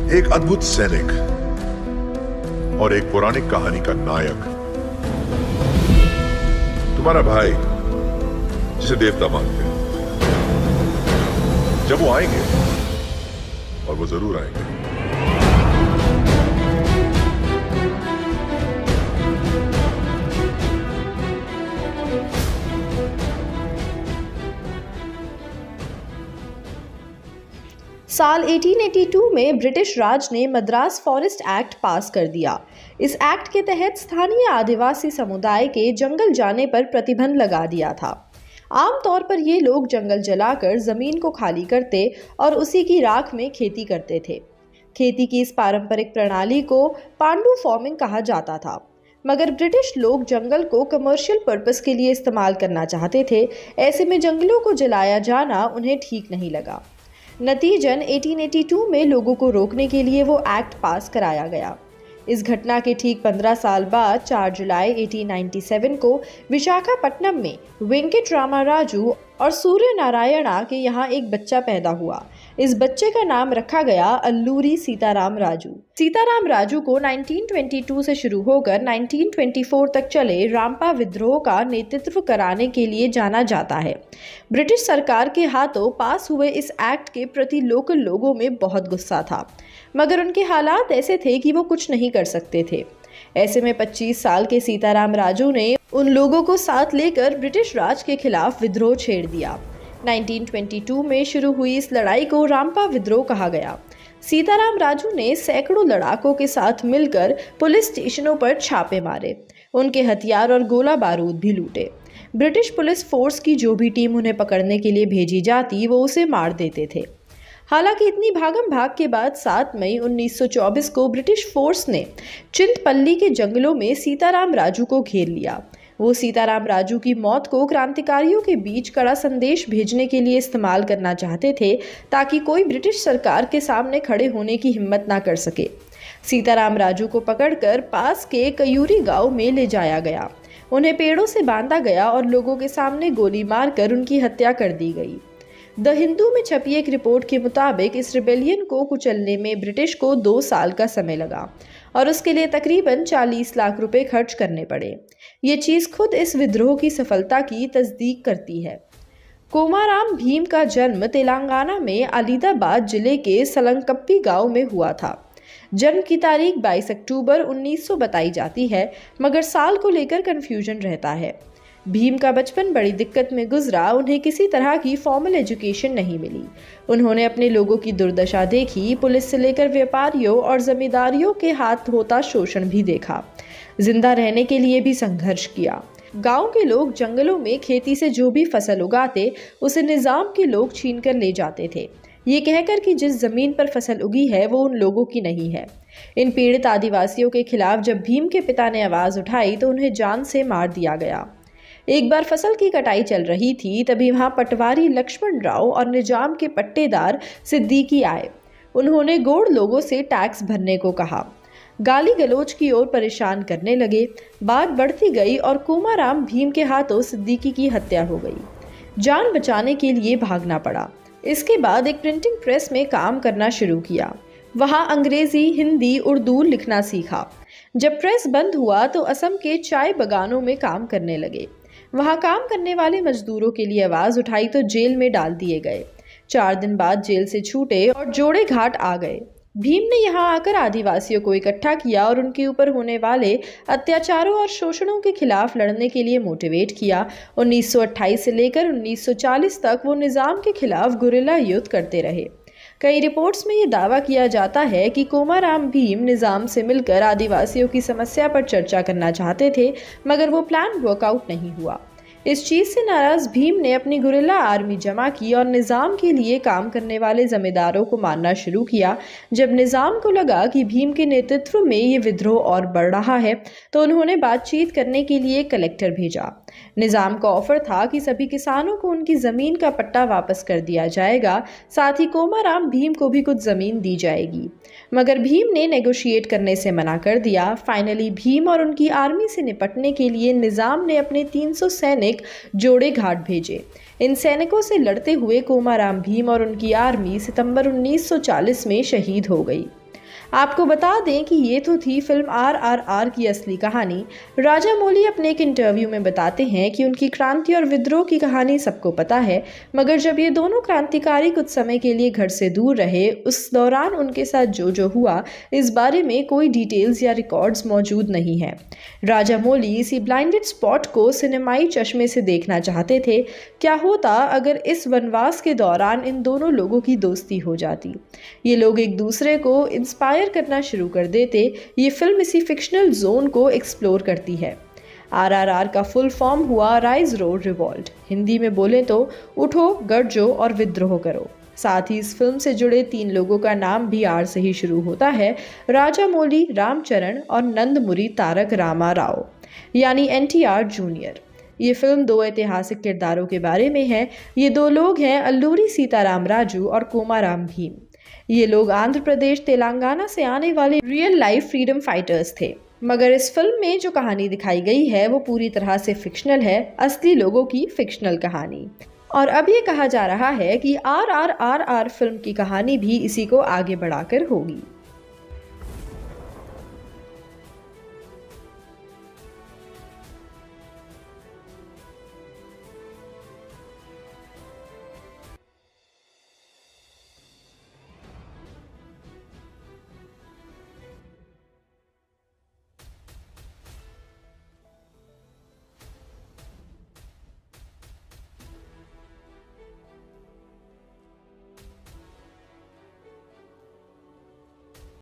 एक अद्भुत सैनिक और एक पौराणिक कहानी का नायक, तुम्हारा भाई जिसे देवता मानते हैं। जब वो आएंगे, और वो जरूर आएंगे, साल 1882 में ब्रिटिश राज ने मद्रास फॉरेस्ट एक्ट पास कर दिया। इस एक्ट के तहत स्थानीय आदिवासी समुदाय के जंगल जाने पर प्रतिबंध लगा दिया था। आमतौर पर ये लोग जंगल जलाकर जमीन को खाली करते और उसी की राख में खेती करते थे। खेती की इस पारंपरिक प्रणाली को पांडु फार्मिंग कहा जाता था, मगर ब्रिटिश लोग जंगल को कमर्शियल पर्पस के लिए इस्तेमाल करना चाहते थे। ऐसे में जंगलों को जलाया जाना उन्हें ठीक नहीं लगा। नतीजन 1882 में लोगों को रोकने के लिए वो एक्ट पास कराया गया। इस घटना के ठीक 15 साल बाद 4 जुलाई 1897 को विशाखापट्टनम में वेंकट रामाराजू और सूर्य नारायणा के यहाँ एक बच्चा पैदा हुआ। इस बच्चे का नाम रखा गया अल्लूरी सीताराम राजू। सीताराम राजू को 1922 से शुरू होकर 1924 तक चले रामपा विद्रोह का नेतृत्व कराने के लिए जाना जाता है। ब्रिटिश सरकार के हाथों पास हुए इस एक्ट के प्रति लोकल लोगों में बहुत गुस्सा था, मगर उनके हालात ऐसे थे कि वो कुछ नहीं कर सकते थे। ऐसे में 25 साल के सीताराम राजू ने उन लोगों को साथ लेकर ब्रिटिश राज के खिलाफ विद्रोह छेड़ दिया। 1922 में शुरू हुई इस लड़ाई को रामपा विद्रोह कहा गया। सीताराम राजू ने सैकड़ों लड़ाकों के साथ मिलकर पुलिस स्टेशनों पर छापे मारे, उनके हथियार और गोला बारूद भी लूटे। ब्रिटिश पुलिस फोर्स की जो भी टीम उन्हें पकड़ने के लिए भेजी जाती, वो उसे मार देते थे। हालांकि इतनी भागम भाग के बाद 7 मई 1924 को ब्रिटिश फोर्स ने चिंतपल्ली के जंगलों में सीताराम राजू को घेर लिया। वो सीताराम राजू की मौत को क्रांतिकारियों के बीच कड़ा संदेश भेजने के लिए इस्तेमाल करना चाहते थे, ताकि कोई ब्रिटिश सरकार के सामने खड़े होने की हिम्मत ना कर सके। सीताराम राजू को पकड़कर पास के कयूरी गांव में ले जाया गया। उन्हें पेड़ों से बांधा गया और लोगों के सामने गोली मारकर उनकी हत्या कर दी गई। द हिंदू में छपी एक रिपोर्ट के मुताबिक इस रिबेलियन को कुचलने में ब्रिटिश को 2 साल का समय लगा और उसके लिए तकरीबन 40 लाख रुपए खर्च करने पड़े। ये चीज़ खुद इस विद्रोह की सफलता की तस्दीक करती है। कोमाराम भीम का जन्म तेलंगाना में अलीदाबाद जिले के सलंकप्पी गांव में हुआ था। जन्म की तारीख 22 अक्टूबर 1900 बताई जाती है, मगर साल को लेकर कन्फ्यूजन रहता है। भीम का बचपन बड़ी दिक्कत में गुजरा। उन्हें किसी तरह की फॉर्मल एजुकेशन नहीं मिली। उन्होंने अपने लोगों की दुर्दशा देखी, पुलिस से लेकर व्यापारियों और जमींदारियों के हाथ होता शोषण भी देखा, जिंदा रहने के लिए भी संघर्ष किया। गांव के लोग जंगलों में खेती से जो भी फसल उगाते, उसे निजाम के लोग छीन कर ले जाते थे, ये कहकर कि जिस जमीन पर फसल उगी है वो उन लोगों की नहीं है। इन पीड़ित आदिवासियों के खिलाफ जब भीम के पिता ने आवाज उठाई तो उन्हें जान से मार दिया गया। एक बार फसल की कटाई चल रही थी, तभी वहां पटवारी लक्ष्मण राव और निजाम के पट्टेदार सिद्दीकी आए। उन्होंने गोंड लोगों से टैक्स भरने को कहा, गाली गलौज की ओर परेशान करने लगे। बात बढ़ती गई और कोमाराम भीम के हाथों सिद्दीकी की हत्या हो गई। जान बचाने के लिए भागना पड़ा। इसके बाद एक प्रिंटिंग प्रेस में काम करना शुरू किया। वहां अंग्रेजी, हिंदी, उर्दू लिखना सीखा। जब प्रेस बंद हुआ तो असम के चाय बागानों में काम करने लगे। वहां काम करने वाले मजदूरों के लिए आवाज उठाई तो जेल में डाल दिए गए। 4 दिन बाद जेल से छूटे और जोड़े घाट आ गए। भीम ने यहाँ आकर आदिवासियों को इकट्ठा किया और उनके ऊपर होने वाले अत्याचारों और शोषणों के खिलाफ लड़ने के लिए मोटिवेट किया। 1928 से लेकर 1940 तक वो निजाम के खिलाफ गुरिल्ला युद्ध करते रहे। कई रिपोर्ट्स में ये दावा किया जाता है कि कोमाराम भीम निजाम से मिलकर आदिवासियों की समस्या पर चर्चा करना चाहते थे, मगर वो प्लान वर्कआउट नहीं हुआ। इस चीज से नाराज भीम ने अपनी गुरिल्ला आर्मी जमा की और निजाम के लिए काम करने वाले जमींदारों को मारना शुरू किया। जब निजाम को लगा कि भीम के नेतृत्व में ये विद्रोह और बढ़ रहा है, तो उन्होंने बातचीत करने के लिए कलेक्टर भेजा। निजाम का ऑफर था कि सभी किसानों को उनकी जमीन का पट्टा वापस कर दिया जाएगा, साथ ही कोमाराम भीम को भी कुछ जमीन दी जाएगी, मगर भीम ने नेगोशिएट करने से मना कर दिया। फाइनली भीम और उनकी आर्मी से निपटने के लिए निजाम ने अपने 300 सैनिक जोड़े घाट भेजे। इन सैनिकों से लड़ते हुए कोमाराम भीम और उनकी आर्मी सितंबर 1940 में शहीद हो गई। आपको बता दें कि ये तो थी फिल्म RRR की असली कहानी। राजामौली अपने एक इंटरव्यू में बताते हैं कि उनकी क्रांति और विद्रोह की कहानी सबको पता है, मगर जब ये दोनों क्रांतिकारी कुछ समय के लिए घर से दूर रहे, उस दौरान उनके साथ जो हुआ, इस बारे में कोई डिटेल्स या रिकॉर्ड्स मौजूद नहीं है। राजामौली इसी ब्लाइंडेड स्पॉट को सिनेमाई चश्मे से देखना चाहते थे। क्या होता अगर इस वनवास के दौरान इन दोनों लोगों की दोस्ती हो जाती, ये लोग एक दूसरे को इंस्पायर करना शुरू कर देते। ये फिल्म इसी फिक्शनल जोन को एक्सप्लोर करती है। RRR का फुल फॉर्म हुआ राइज रोड रिवॉल्ट। हिंदी में बोले तो उठो, गरजो और विद्रोह करो। साथ ही इस फिल्म से जुड़े 3 लोगों का नाम भी आर से ही शुरू होता है, राजामौली, रामचरण और नंदमुरी तारक रामा राव, यानी NTR जूनियर। ये फिल्म 2 ऐतिहासिक किरदारों के बारे में है। ये 2 लोग हैं अल्लूरी सीताराम राजू और कोमाराम भीम। ये लोग आंध्र प्रदेश, तेलंगाना से आने वाले रियल लाइफ फ्रीडम फाइटर्स थे। मगर इस फिल्म में जो कहानी दिखाई गई है वो पूरी तरह से फिक्शनल है, असली लोगों की फिक्शनल कहानी। और अब ये कहा जा रहा है कि RRR फिल्म की कहानी भी इसी को आगे बढ़ाकर होगी।